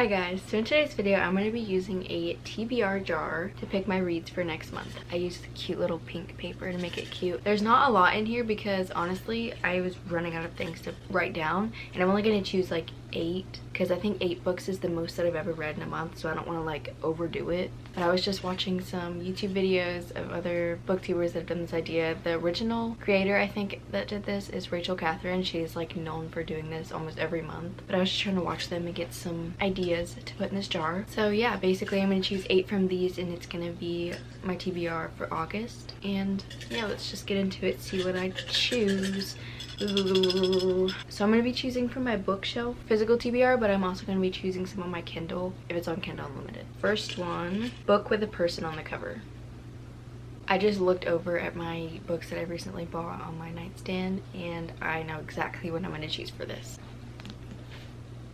Hi guys, so in today's video I'm going to be using a TBR jar to pick my reads for next month. I used the cute little pink paper to make it cute. There's not a lot in here because honestly I was running out of things to write down, and I'm only going to choose like 8 because I think 8 books is the most that I've ever read in a month, so I don't want to like overdo it. But I was just watching some YouTube videos of other booktubers that have done this idea. The original creator I think that did this is Rachel Catherine. She's like known for doing this almost every month, but I was just trying to watch them and get some ideas to put in this jar. So yeah, basically I'm going to choose 8 from these and it's going to be my TBR for August. And yeah, let's just get into it, see what I choose. Ooh. So I'm going to be choosing from my bookshelf physical TBR, but I'm also going to be choosing some on my Kindle if it's on Kindle Unlimited. First one, book with a person on the cover. I just looked over at my books that I recently bought on my nightstand and I know exactly what I'm going to choose for this.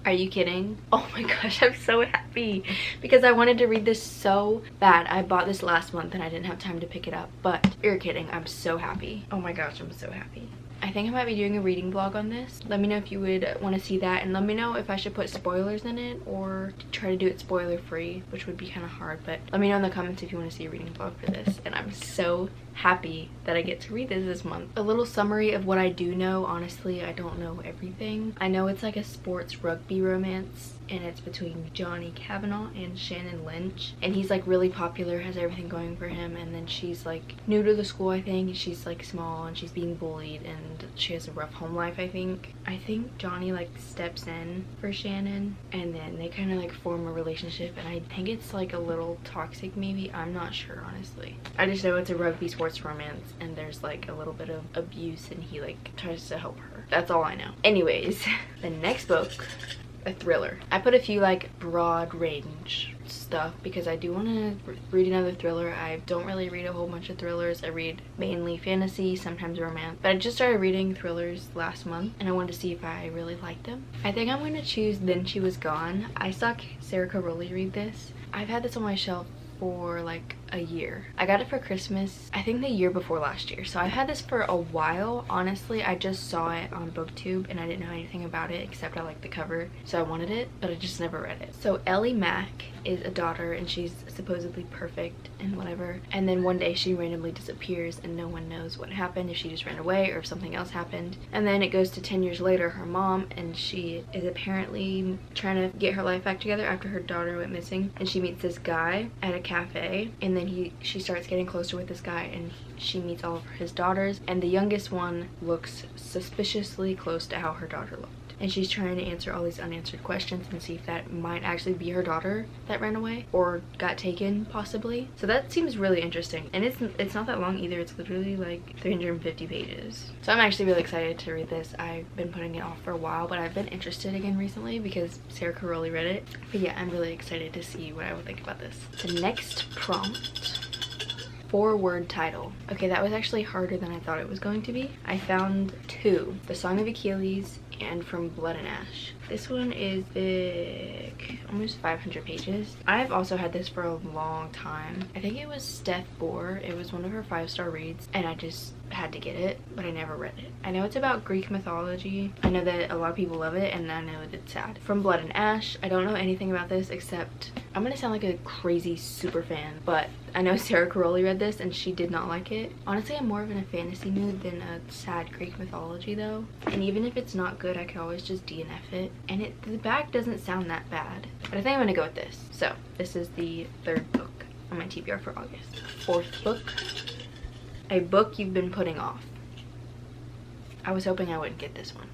Are you kidding? Oh my gosh, I'm so happy because I wanted to read this so bad. I bought this last month and I didn't have time to pick it up, but you're kidding. I'm so happy. Oh my gosh, I'm so happy. I think I might be doing a reading vlog on this. Let me know if you would want to see that, and let me know if I should put spoilers in it or try to do it spoiler free, which would be kind of hard, but let me know in the comments if you want to see a reading vlog for this. And I'm so happy that I get to read this month. A little summary of what I do know. Honestly, I don't know everything. I know it's like a sports rugby romance and it's between Johnny Kavanaugh and Shannon Lynch, and he's like really popular, has everything going for him, and then she's like new to the school, I think. She's like small and she's being bullied and she has a rough home life, I think Johnny like steps in for Shannon and then they kind of like form a relationship, and I think it's like a little toxic maybe. I'm not sure, honestly. I just know it's a rugby sports romance and there's like a little bit of abuse and he like tries to help her. That's all I know. Anyways, the next book, a thriller. I put a few like broad range stuff because I do want to read another thriller. I don't really read a whole bunch of thrillers. I read mainly fantasy, sometimes romance, but I just started reading thrillers last month and I wanted to see if I really liked them. I think I'm going to choose Then She Was Gone. I saw Sarah Caroli read this. I've had this on my shelf for like a year. I got it for Christmas, I think the year before last year, so I've had this for a while. Honestly, I just saw it on BookTube and I didn't know anything about it except I liked the cover, so I wanted it, but I just never read it. So Ellie Mack is a daughter and she's supposedly perfect and whatever, and then one day she randomly disappears and no one knows what happened, if she just ran away or if something else happened. And then it goes to 10 years later, her mom, and she is apparently trying to get her life back together after her daughter went missing, and she meets this guy at a cafe, and then she starts getting closer with this guy and she meets all of his daughters, and the youngest one looks suspiciously close to how her daughter looked. And she's trying to answer all these unanswered questions and see if that might actually be her daughter that ran away or got taken, possibly. So that seems really interesting, and it's not that long either. It's literally like 350 pages. So I'm actually really excited to read this. I've been putting it off for a while, but I've been interested again recently because Sarah Caroli read it. But yeah, I'm really excited to see what I would think about this. The next prompt, 4-word title. Okay, that was actually harder than I thought it was going to be. I found 2, The Song of Achilles and From Blood and Ash. This one is big, almost 500 pages. I've also had this for a long time. I think it was Steph Bohr. It was one of her 5-star reads and I just had to get it, but I never read it. I know it's about Greek mythology. I know that a lot of people love it and I know that it's sad. From Blood and Ash, I don't know anything about this except I'm gonna sound like a crazy super fan, but I know Sarah Caroli read this and she did not like it. Honestly, I'm more of in a fantasy mood than a sad Greek mythology though, and even if it's not good I can always just DNF it, and the back doesn't sound that bad, but I think I'm gonna go with this. So this is the 3rd book on my TBR for August. 4th book, a book you've been putting off. I was hoping I wouldn't get this one.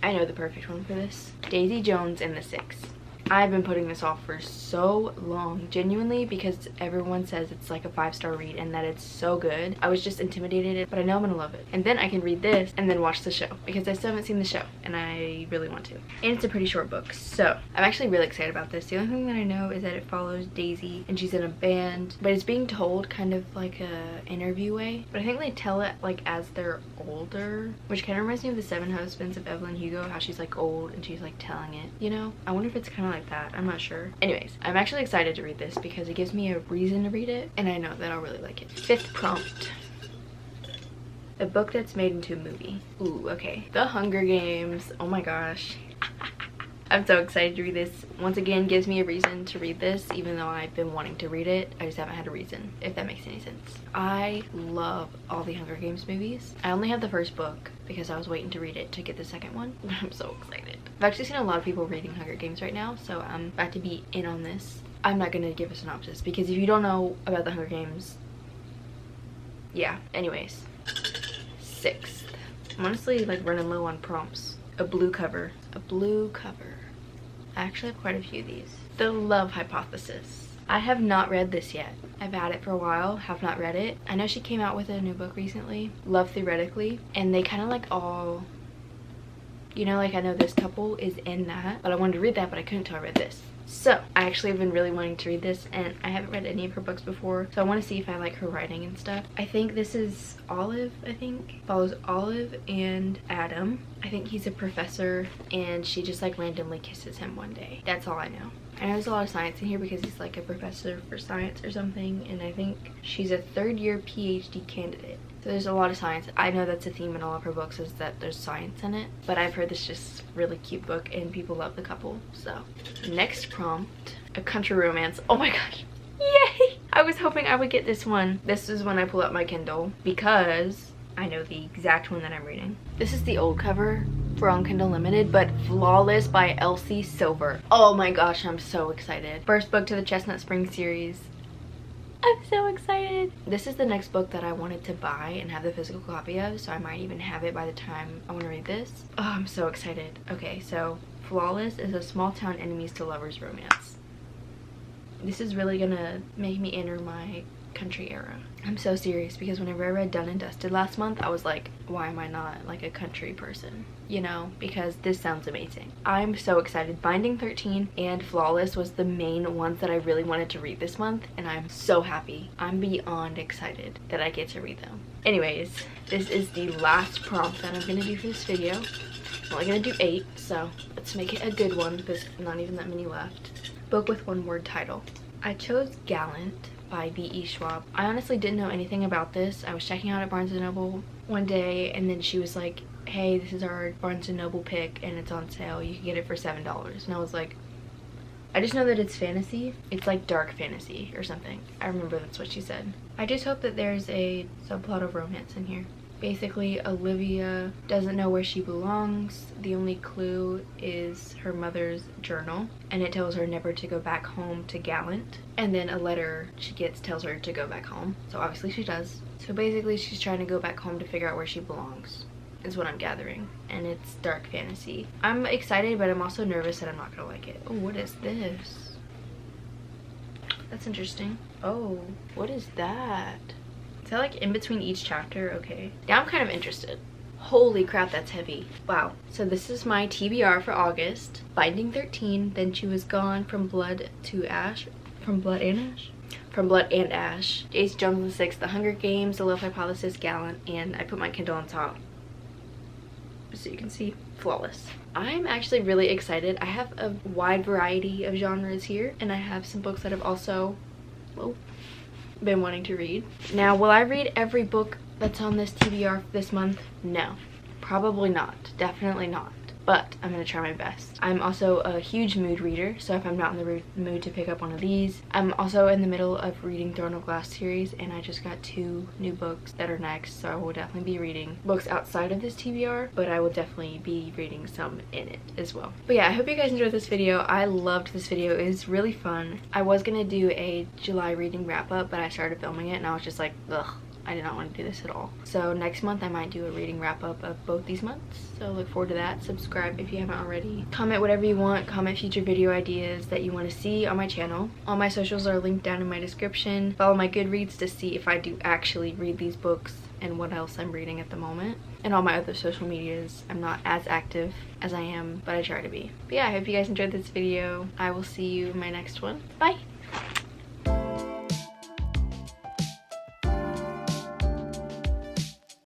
I know the perfect one for this. Daisy Jones and the Six. I've been putting this off for so long, genuinely, because everyone says it's like a 5-star read and that it's so good. I was just intimidated, but I know I'm gonna love it. And then I can read this and then watch the show because I still haven't seen the show and I really want to. And it's a pretty short book, so I'm actually really excited about this. The only thing that I know is that it follows Daisy and she's in a band, but it's being told kind of like a interview way. But I think they tell it like as they're older, which kind of reminds me of the 7 Husbands of Evelyn Hugo, how she's like old and she's like telling it, you know? I wonder if it's kind of like that. I'm not sure. Anyways, I'm actually excited to read this because it gives me a reason to read it and I know that I'll really like it. 5th prompt, a book that's made into a movie. Ooh, okay. The Hunger Games. Oh my gosh. I'm so excited to read this. Once again, gives me a reason to read this, even though I've been wanting to read it. I just haven't had a reason, if that makes any sense. I love all the Hunger Games movies. I only have the first book because I was waiting to read it to get the second one. I'm so excited. I've actually seen a lot of people reading Hunger Games right now, so I'm about to be in on this. I'm not gonna give a synopsis because if you don't know about the Hunger Games, yeah. Anyways, 6th. I'm honestly like running low on prompts. A blue cover. A blue cover. I actually have quite a few of these. The Love Hypothesis. I have not read this yet. I've had it for a while, have not read it. I know she came out with a new book recently, Love Theoretically, and they kind of like all, you know, like I know this couple is in that, but I wanted to read that, but I couldn't until I read this. So I actually have been really wanting to read this, and I haven't read any of her books before, so I want to see if I like her writing and stuff. I think this is Olive. I think follows Olive and Adam. I think he's a professor and she just like randomly kisses him one day. That's all I know. I know there's a lot of science in here because he's like a professor for science or something, and I think she's a 3rd year PhD candidate. So there's a lot of science. I know that's a theme in all of her books, is that there's science in it, but I've heard this just really cute book and people love the couple. So next prompt, a country romance. Oh my gosh, yay! I was hoping I would get this one. This is when I pull out my Kindle because I know the exact one that I'm reading. This is the old cover for on Kindle Limited, but Flawless by Elsie Silver. Oh my gosh, I'm so excited. First book to the Chestnut Spring series. I'm so excited. This is the next book that I wanted to buy and have the physical copy of, so I might even have it by the time I want to read this. Oh, I'm so excited. Okay, so Flawless is a small town enemies to lovers romance. This is really gonna make me enter my country era. I'm so serious because whenever I read Done and Dusted last month, I was like, why am I not like a country person? You know, because this sounds amazing. I'm so excited. Binding 13 and Flawless was the main ones that I really wanted to read this month, and I'm so happy. I'm beyond excited that I get to read them. Anyways, this is the last prompt that I'm gonna do for this video. I'm only gonna do 8, so let's make it a good one because not even that many left. Book with one word title. I chose Gallant by B.E. Schwab. I honestly didn't know anything about this. I was checking out at Barnes & Noble one day, and then she was like, hey, this is our Barnes & Noble pick and it's on sale. You can get it for $7. And I was like, I just know that it's fantasy. It's like dark fantasy or something. I remember that's what she said. I just hope that there's a subplot of romance in here. Basically, Olivia doesn't know where she belongs. The only clue is her mother's journal, and it tells her never to go back home to Gallant. And then a letter she gets tells her to go back home. So obviously she does. So basically she's trying to go back home to figure out where she belongs, is what I'm gathering. And it's dark fantasy. I'm excited, but I'm also nervous that I'm not gonna like it. Oh, what is this? That's interesting. Oh, what is that? Is that like in between each chapter? Okay. Now I'm kind of interested. Holy crap, that's heavy. Wow. So this is my TBR for August. Binding 13, Then She Was Gone, From Blood to Ash. From Blood and Ash? From Blood and Ash. Jace Jones the 6th, The Hunger Games, The Love Hypothesis, Gallant, and I put my Kindle on top so you can see Flawless. I'm actually really excited. I have a wide variety of genres here, and I have some books that I've also been wanting to read. Now, will I read every book that's on this TBR this month? No, probably not. Definitely not. But I'm gonna try my best. I'm also a huge mood reader, so if I'm not in the mood to pick up one of these. I'm also in the middle of reading Throne of Glass series, and I just got 2 new books that are next, so I will definitely be reading books outside of this TBR, but I will definitely be reading some in it as well. But yeah, I hope you guys enjoyed this video. I loved this video. It was really fun. I was gonna do a July reading wrap up, but I started filming it and I was just like, ugh, I did not want to do this at all. So next month I might do a reading wrap up of both these months, so look forward to that. Subscribe if you haven't already. Comment whatever you want. Comment future video ideas that you want to see on my channel. All my socials are linked down in my description. Follow my Goodreads to see if I do actually read these books and what else I'm reading at the moment. And all my other social medias. I'm not as active as I am, but I try to be. But yeah, I hope you guys enjoyed this video. I will see you in my next one. Bye!